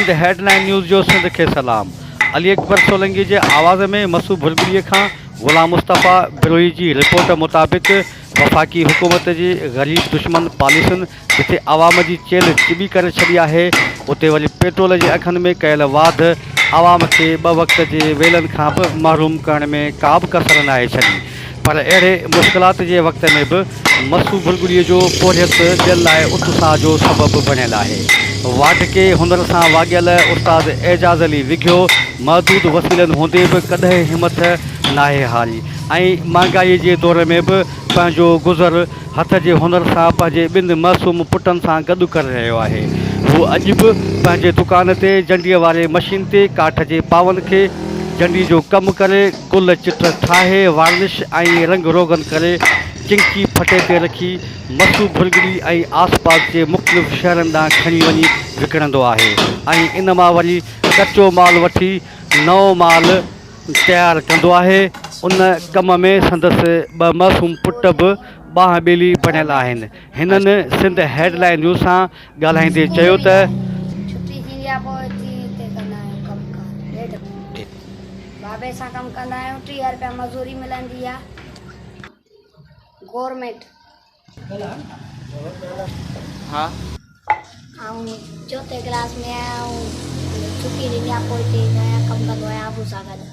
Sindh headline news जो सिंध के सलाम। अली अकबर सोलंकी के आवाज़ में मसू भुलगुड़ी का गुलाम मुस्तफ़ा बिरोही की रिपोर्ट मुताबिक वफाकी हुकूमत की गरीब दुश्मन पॉलिसियुनि जिथे आवाम की चेल चिबी कर छड़ी है, उते वरी पेट्रोल के अखन में कयल वाध आवाम के 2 वक्त के वेलन का भी महरूम करने में का भी कसर न छड़ी। पर अड़े मुश्किलात के वक्त में भी मसू भुलगुड़ी जो पोरियत दिल लाए उत्साह जो सबब बनियल है। वार्ड के हुनर से वागियल उस्ताद एजाज़ अली विघ्यो महदूद वसीलन होंदे भी कदें हिम्मत नाहे हारी ऐं महांगाई के दौर में भी पंहिंजो गुज़र हथ के हुनर से पंहिंजे 2 मासूम पुटन से गॾु करे रहियो है। वो अज भी पंहिंजे दुकान ते जंडीअ वारे मशीन ते काठ के पावन के जंडी जो कम करे गुल चित्र ठाहे वार्निश ऐं रंग रोगन करे चिंकी फटे ते रखी मसू भुलगुड़ी ऐं आस पास के मुख़्तलिफ़ शहरन ॾांहुं खणी वञी विकिणंदो आहे ऐं इन मां वरी कच्चो माल वठी नओं माल तैयार कंदो आहे। उन कम में संदसि 2 मासूम पुट भी बाह ॿेली बणियल आहिनि। हिननि सिंध हेडलाइन न्यूज़ सां ॻाल्हाईंदे चयो त बाबे सां कमु कंदा आहियूं, 30 रुपया मज़ूरी मिलंदी आहे गवर्नमेंट। हाँ ऐं 4थे क्लास में आहियां ऐं छुटी ॾिनी आहे, पोइ हिते कमु कंदो आहियां आबू सां गॾु।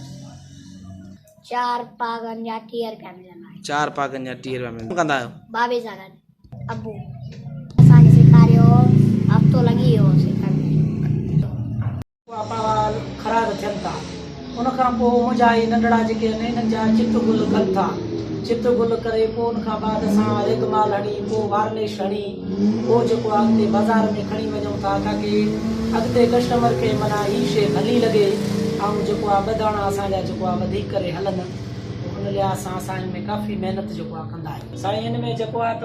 4 पागन जा 30 रुपया मिलंदा आहिनि। 4 पागन जा 30 रुपया मिलंदा कंदा आहियो? बाबे सां गॾु अबू असांखे सेखारियो, हफ़्तो लॻी वियो सेखारने। अपावाल ख़राब थियनि था, उन खां पोइ मुंहिंजा ई नंढड़ा जेके आहिनि इन्हनि जा चित्र गुल कनि था। चित्र गुल करे पोइ उन खां बाद असां रेगमाल हणी, पोइ वार्निश हणी, पोइ जेको आहे अॻिते बाज़ार में खणी वञूं था ताकी अॻिते कस्टमर खे माना हीअ शइ भली लॻे ऐं जेको आहे 2 दाणा असांजा जेको आहे वधीक करे हलनि। उन लिहाज़ सां असां हिन में काफ़ी महिनत जेको आहे कंदा आहियूं। साईं हिन में जेको आहे त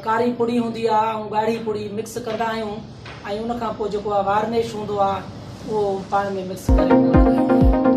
कारी पुड़ी हूंदी आहे ऐं ॻाढ़ी पुड़ी मिक्स कंदा आहियूं ऐं उन खां पोइ जेको आहे वार्निश हूंदो आहे उहो पाण में मिक्स करे